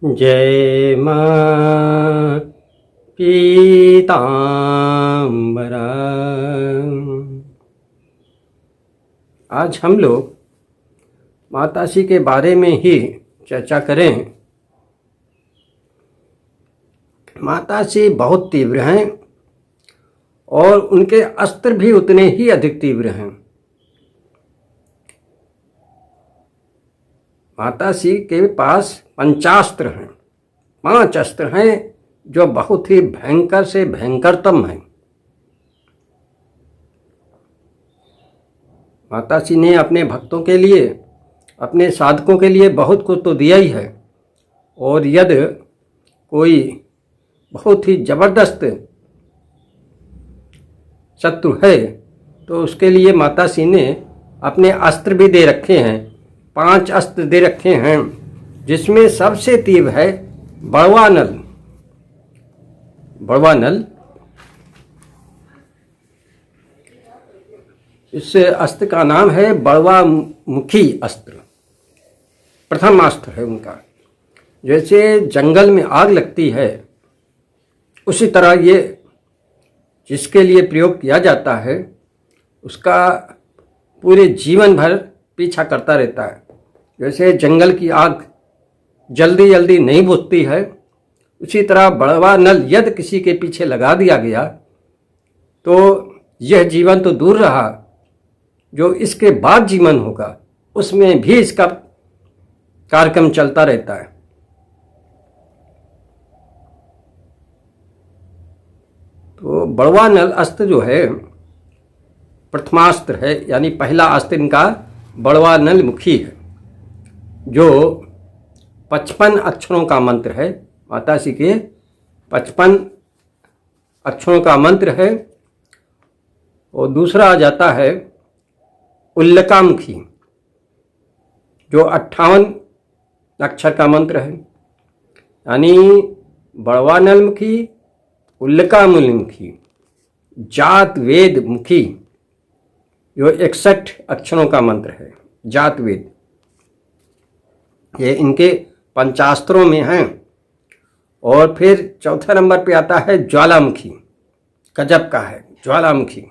जय मां पीताम्बरा। आज हम लोग माताश्री के बारे में ही चर्चा करें। माताश्री बहुत तीव्र हैं और उनके अस्त्र भी उतने ही अधिक तीव्र हैं। माताश्री के पास पंचास्त्र हैं, 5 अस्त्र हैं जो बहुत ही भयंकर से भयंकरतम हैं। माताश्री ने अपने भक्तों के लिए, अपने साधकों के लिए बहुत कुछ तो दिया ही है, और यदि कोई बहुत ही जबरदस्त शत्रु है तो उसके लिए माताश्री ने अपने अस्त्र भी दे रखे हैं। 5 अस्त्र दे रखे हैं, जिसमें सबसे तीव्र है बड़वा नल। बड़वा नल इस अस्त्र का नाम है बड़वा मुखी अस्त्र। प्रथम अस्त्र है उनका। जैसे जंगल में आग लगती है, उसी तरह ये जिसके लिए प्रयोग किया जाता है उसका पूरे जीवन भर पीछा करता रहता है। जैसे जंगल की आग जल्दी जल्दी नहीं बुझती है, उसी तरह बड़वा नल यदि किसी के पीछे लगा दिया गया तो यह जीवन तो दूर रहा, जो इसके बाद जीवन होगा उसमें भी इसका कार्यक्रम चलता रहता है। तो बड़वा नल अस्त्र जो है प्रथमास्त्र है, यानी पहला अस्त्र इनका बड़वा नल मुखी है, जो 55 अक्षरों का मंत्र है। माताश्री के 55 अक्षरों का मंत्र है। और दूसरा आ जाता है उल्लकामुखी, जो 58 अक्षर का मंत्र है, यानी बड़वा नल मुखी, उल्लकामुखी, जात वेद मुखी, जो 61 अक्षरों का मंत्र है, जात वेद। ये इनके पंचास्त्रों में हैं। और फिर चौथे नंबर पे आता है ज्वालामुखी। गजब का है ज्वालामुखी,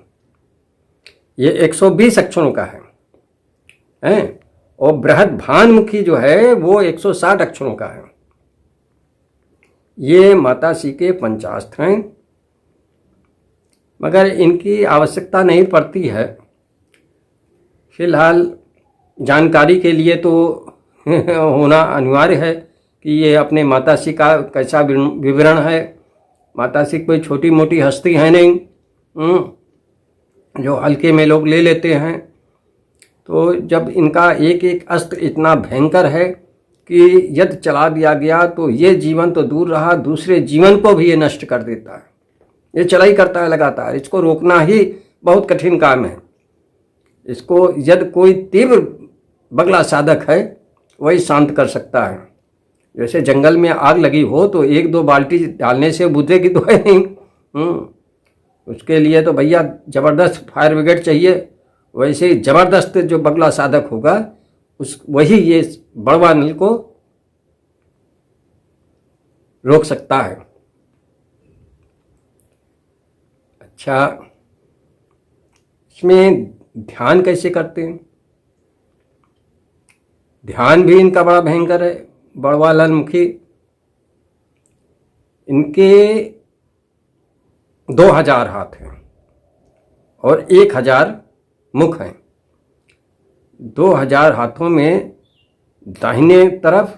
ये 120 अक्षरों का है। और बृहद भानुमुखी जो है वो 160 अक्षरों का है। ये माताश्री के पंचास्त्र हैं, मगर इनकी आवश्यकता नहीं पड़ती है। फिलहाल जानकारी के लिए तो होना अनिवार्य है कि ये अपने माताश्री का कैसा विवरण है। माताश्री कोई छोटी मोटी हस्ती है नहीं, जो हल्के में लोग ले लेते हैं। तो जब इनका एक एक अस्त्र इतना भयंकर है कि यदि चला दिया गया तो ये जीवन तो दूर रहा, दूसरे जीवन को भी ये नष्ट कर देता है। ये चला ही करता है लगातार। इसको रोकना ही बहुत कठिन काम है। इसको यदि कोई तीव्र बगला साधक है वही शांत कर सकता है। जैसे जंगल में आग लगी हो तो 1-2 बाल्टी डालने से बुझेगी तो है नहीं। उसके लिए तो भैया ज़बरदस्त फायर ब्रिगेड चाहिए। वैसे ही ज़बरदस्त जो बगला साधक होगा वही ये बड़वा नल को रोक सकता है। अच्छा, इसमें ध्यान कैसे करते हैं? ध्यान भी इनका बड़ा भयंकर है। बड़वा नल मुखी, इनके 2000 हाथ हैं और 1000 मुख हैं। 2000 हाथों में दाहिने तरफ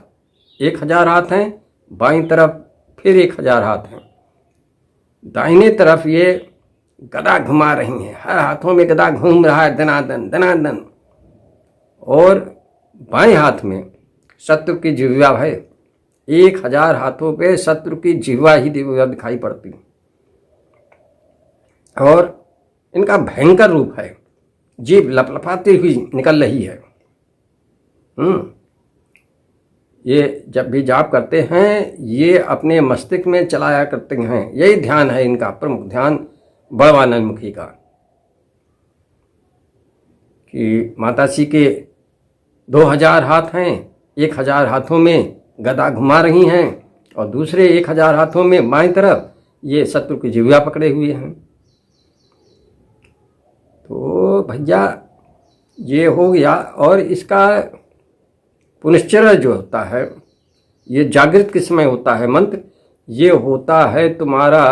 1000 हाथ हैं, बाईं तरफ फिर 1000 हाथ हैं। दाहिने तरफ ये गदा घुमा रही हैं, हर हाथों में गदा घूम रहा है दनादन दनादन। और बाएं हाथ में शत्रु की जिह्वा है। 1000 हाथों पे शत्रु की जिह्वा ही दिखाई पड़ती। और इनका भयंकर रूप है, जीभ लपलपाती हुई निकल रही है। ये जब भी जाप करते हैं ये अपने मस्तिष्क में चलाया करते हैं। यही ध्यान है इनका, प्रमुख ध्यान बड़वा नल मुखी का, कि माताश्री के 2000 हाथ हैं, 1000 हाथों में गदा घुमा रही हैं और दूसरे 1000 हाथों में बाएं तरफ ये शत्रु की जिह्वा पकड़े हुए हैं। तो भैया ये हो गया। और इसका पुनश्चरण जो होता है, ये जागृत किस समय होता है मंत्र, ये होता है तुम्हारा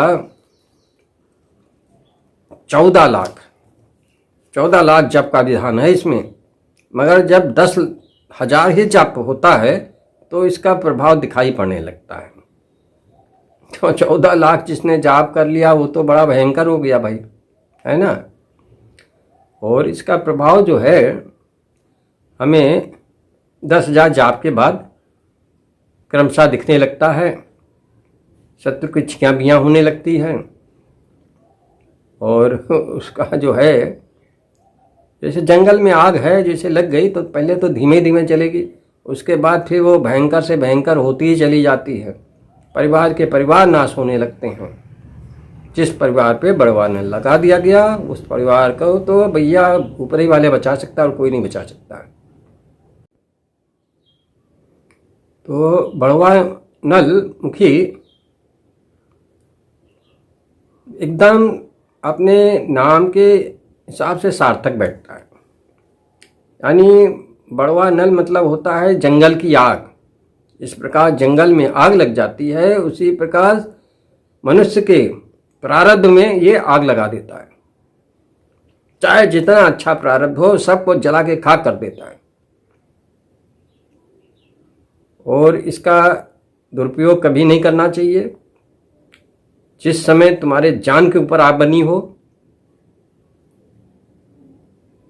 14 लाख जप का विधान है इसमें। मगर जब 10,000 ही जप होता है तो इसका प्रभाव दिखाई पड़ने लगता है। तो 14 लाख जिसने जाप कर लिया वो तो बड़ा भयंकर हो गया भाई, है ना। और इसका प्रभाव जो है हमें 10,000 जाप के बाद क्रमशः दिखने लगता है, शत्रु की छियां बियां होने लगती है। और उसका जो है, जैसे जंगल में आग है, जैसे लग गई तो पहले तो धीमे धीमे चलेगी, उसके बाद फिर वो भयंकर से भयंकर होती ही चली जाती है। परिवार के परिवार नाश होने लगते हैं। जिस परिवार पे बड़वा नल लगा दिया गया उस परिवार को तो भैया ऊपरी वाले बचा सकता है और कोई नहीं बचा सकता। तो बड़वा नल मुखी एकदम अपने नाम के हिसाब से सार्थक बैठता है। यानी बड़वा नल मतलब होता है जंगल की आग। इस प्रकार जंगल में आग लग जाती है, उसी प्रकार मनुष्य के प्रारब्ध में ये आग लगा देता है। चाहे जितना अच्छा प्रारब्ध हो सबको जला के खाक कर देता है। और इसका दुरुपयोग कभी नहीं करना चाहिए। जिस समय तुम्हारे जान के ऊपर आग बनी हो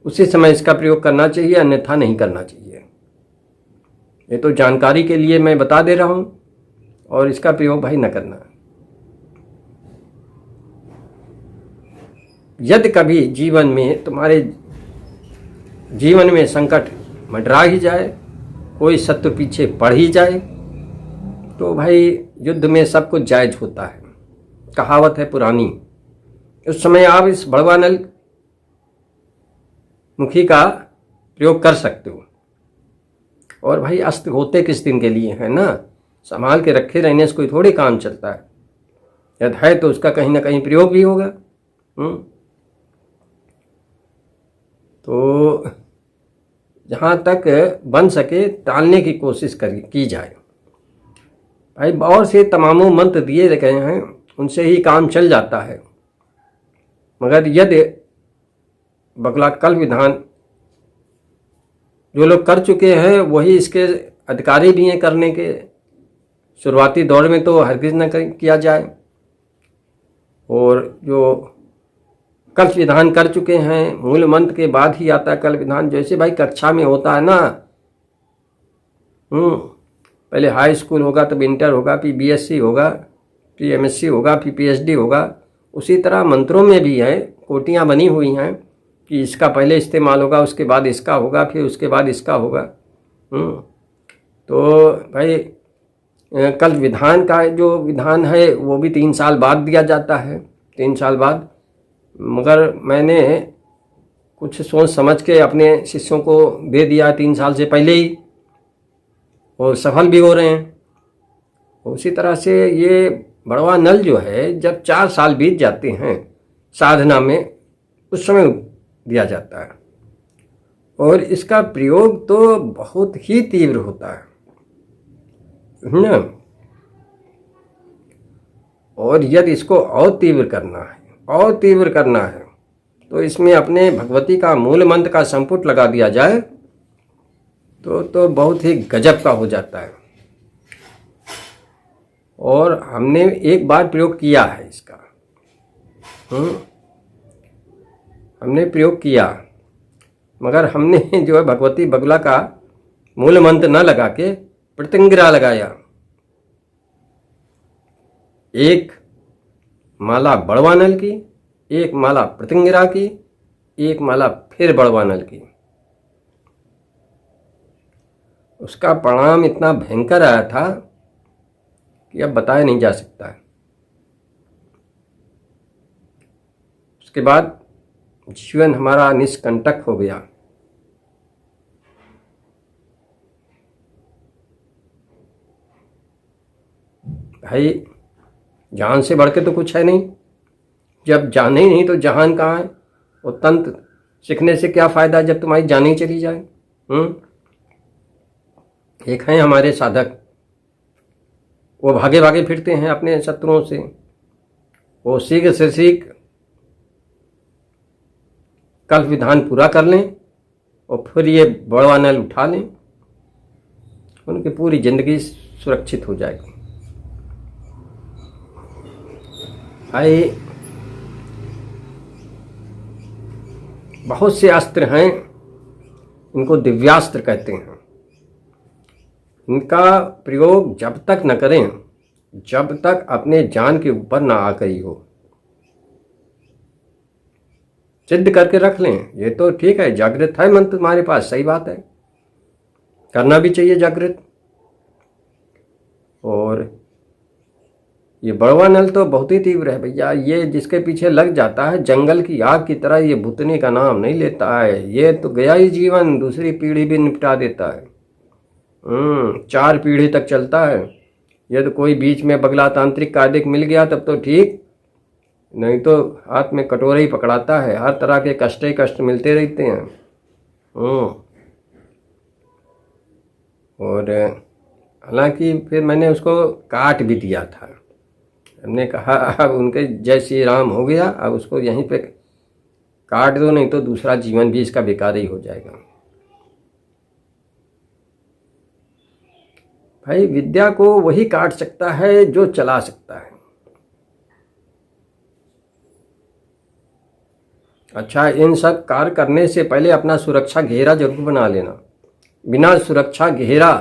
उसी समय इसका प्रयोग करना चाहिए, अन्यथा नहीं करना चाहिए। ये तो जानकारी के लिए मैं बता दे रहा हूं, और इसका प्रयोग भाई न करना। यदि कभी जीवन में तुम्हारे जीवन में संकट मंडरा ही जाए, कोई शत्रु पीछे पड़ ही जाए, तो भाई युद्ध में सब कुछ जायज होता है। कहावत है पुरानी। उस समय आप इस बड़वा नल मुखी का प्रयोग कर सकते हो। और भाई अस्त्र होते किस दिन के लिए हैं ना, संभाल के रखे रहने से कोई थोड़ी काम चलता है। यदि है तो उसका कहीं ना कहीं प्रयोग भी होगा। तो जहाँ तक बन सके टालने की कोशिश की जाए। भाई और से तमामों मंत्र दिए गए हैं, उनसे ही काम चल जाता है। मगर यदि बगला कल विधान जो लोग कर चुके हैं वही इसके अधिकारी भी हैं करने के, शुरुआती दौर में तो हरगिज न किया जाए। और जो कल्प विधान कर चुके हैं, मूल मंत्र के बाद ही आता है कल्प विधान। जैसे भाई कक्षा में होता है ना, पहले हाई स्कूल होगा, तब इंटर होगा, फिर बीएससी होगा, फिर एमएससी होगा, फिर पीएचडी होगा। उसी तरह मंत्रों में भी है, कोटियाँ बनी हुई हैं कि इसका पहले इस्तेमाल होगा, उसके बाद इसका होगा, फिर उसके बाद इसका होगा। तो भाई कल्प विधान का जो विधान है वो भी 3 साल बाद दिया जाता है, 3 साल बाद। मगर मैंने कुछ सोच समझ के अपने शिष्यों को दे दिया 3 साल से पहले ही, और सफल भी हो रहे हैं। उसी तरह से ये बड़वा नल जो है जब 4 साल बीत जाते हैं साधना में, उस समय दिया जाता है। और इसका प्रयोग तो बहुत ही तीव्र होता है ना। और यदि इसको और तीव्र करना है तो इसमें अपने भगवती का मूल मंत्र का संपुट लगा दिया जाए तो बहुत ही गजब का हो जाता है। और हमने एक बार प्रयोग किया है इसका, हमने प्रयोग किया, मगर हमने जो है भगवती बगला का मूल मंत्र न लगा के प्रतिंगिरा लगाया। एक माला बड़वा नल की, एक माला प्रतिंगिरा की, एक माला फिर बड़वा नल की। उसका परिणाम इतना भयंकर आया था कि अब बताया नहीं जा सकता है। उसके बाद जीवन हमारा निष्कंटक हो गया। भाई जान से बढ़ के तो कुछ है नहीं। जब जाने ही नहीं तो जहान कहाँ है? वो तंत्र सीखने से क्या फ़ायदा जब तुम्हारी जान ही चली जाए। एक हैं हमारे साधक, वो भागे भागे फिरते हैं अपने शत्रुओं से। वो शीघ्र से शीघ्र कल्प विधान पूरा कर लें और फिर ये बड़वा नल उठा लें, उनकी पूरी जिंदगी सुरक्षित हो जाएगी। भाई बहुत से अस्त्र हैं, इनको दिव्यास्त्र कहते हैं। इनका प्रयोग जब तक न करें जब तक अपने जान के ऊपर ना आ गई हो। सिद्ध करके रख लें। ये तो ठीक है, जागृत है मन तुम्हारे पास, सही बात है, करना भी चाहिए जागृत। और ये बड़वा नल तो बहुत ही तीव्र है भैया। ये जिसके पीछे लग जाता है जंगल की आग की तरह, ये भुतने का नाम नहीं लेता है। ये तो गया ही जीवन, दूसरी पीढ़ी भी निपटा देता है। 4 पीढ़ी तक चलता है। ये तो कोई बीच में बगला तांत्रिक कादिक मिल गया तब तो ठीक, नहीं तो हाथ में कटोरा ही पकड़ाता है। हर तरह के कष्ट ही कष्ट मिलते रहते हैं। और हालांकि फिर मैंने उसको काट भी दिया था। हमने कहा अब उनके जय श्री राम हो गया, अब उसको यहीं पे काट दो, नहीं तो दूसरा जीवन भी इसका बेकार ही हो जाएगा। भाई विद्या को वही काट सकता है जो चला सकता है। अच्छा, इन सब कार्य करने से पहले अपना सुरक्षा घेरा जरूर बना लेना। बिना सुरक्षा घेरा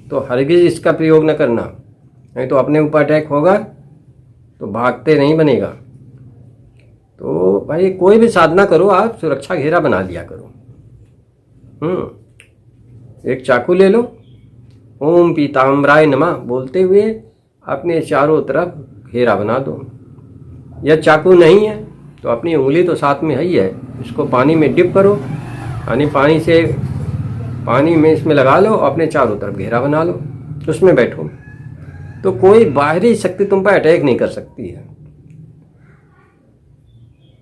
तो हरगिज इसका प्रयोग न करना, नहीं तो अपने ऊपर अटैक होगा तो भागते नहीं बनेगा। तो भाई कोई भी साधना करो, आप सुरक्षा घेरा बना लिया करो। एक चाकू ले लो, ओम पीताम्बराय नमः बोलते हुए अपने चारों तरफ घेरा बना दो। यह चाकू नहीं है तो अपनी उंगली तो साथ में है ही है, इसको पानी में डिप करो, यानी पानी में इसमें लगा लो, अपने चारों तरफ घेरा बना लो, उसमें बैठो, तो कोई बाहरी शक्ति तुम पर अटैक नहीं कर सकती है।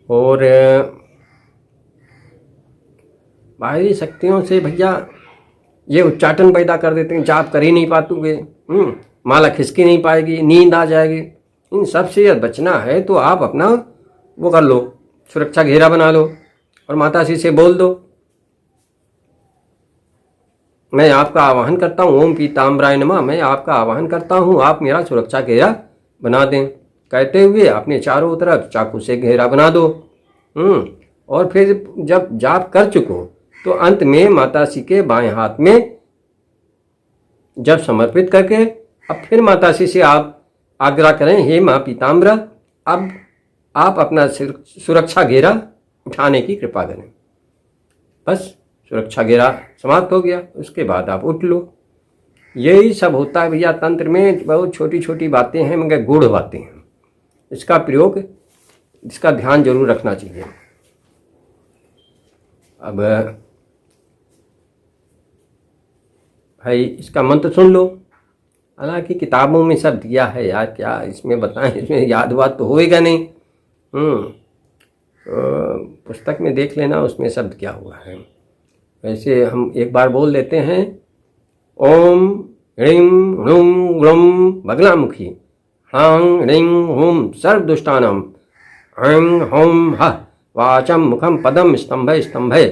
और बाहरी शक्तियों से भैया ये उच्चाटन पैदा कर देते हैं, जाप कर ही नहीं पातोगे, माला खिसकी नहीं पाएगी, नींद आ जाएगी। इन सब से यदि बचना है तो आप अपना वो कर लो, सुरक्षा घेरा बना लो और माताश्री से बोल दो, मैं आपका आवाहन करता हूँ, ओम पीताम्बराय नमः, मैं आपका आवाहन करता हूँ, आप मेरा सुरक्षा घेरा बना दें। कहते हुए अपने चारों तरफ चाकू से घेरा बना दो। और फिर जब जाप कर चुको तो अंत में माताश्री के बाएं हाथ में जब समर्पित करके अब फिर माताश्री से आप आग्रह करें, हे माँ पीताम्बरा, अब आप अपना सुरक्षा घेरा उठाने की कृपा करें। बस सुरक्षा घेरा समाप्त हो गया, उसके बाद आप उठ लो। यही सब होता है भैया तंत्र में। बहुत छोटी छोटी बातें हैं मगर गूढ़ बातें हैं। इसका प्रयोग, इसका ध्यान जरूर रखना चाहिए। अब भाई इसका मंत्र सुन लो। हालांकि किताबों में सब दिया है यार, क्या इसमें बताएं, इसमें याद बात तो होएगा नहीं। पुस्तक में देख लेना, उसमें शब्द क्या हुआ है। वैसे हम एक बार बोल लेते हैं, ओम ह्रीं ह्रूं ग्लूं बगलामुखी ह्रां ह्रीं हूं सर्वदुष्टानां ऐं हौं हः वाचं मुखं पदं स्तंभे स्तंभे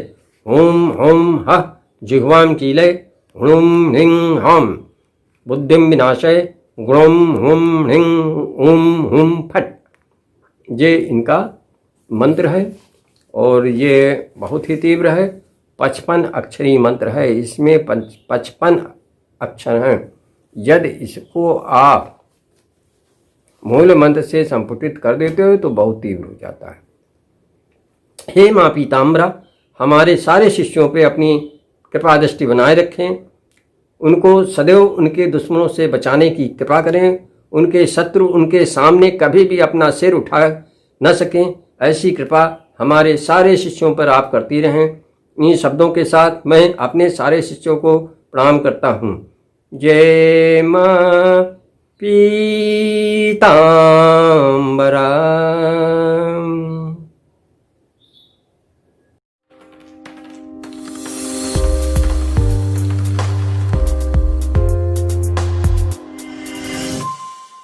हूं हौं हः जिह्वां कीले ह्रूं ह्रीं हौं बुद्धिं विनाशय ग्लौं हूं ह्रीं ऊं हूं फट। ये इनका मंत्र है और ये बहुत ही तीव्र है। 55 अक्षरी मंत्र है, इसमें 55 अक्षर हैं। यदि इसको आप मूल मंत्र से संपुटित कर देते हो तो बहुत तीव्र हो जाता है। हे माँ पीताम्बरा, हमारे सारे शिष्यों पे अपनी कृपा दृष्टि बनाए रखें, उनको सदैव उनके दुश्मनों से बचाने की कृपा करें, उनके शत्रु उनके सामने कभी भी अपना सिर उठा न सकें, ऐसी कृपा हमारे सारे शिष्यों पर आप करती रहें। इन शब्दों के साथ मैं अपने सारे शिष्यों को प्रणाम करता हूँ। जय माँ पीताम्बरा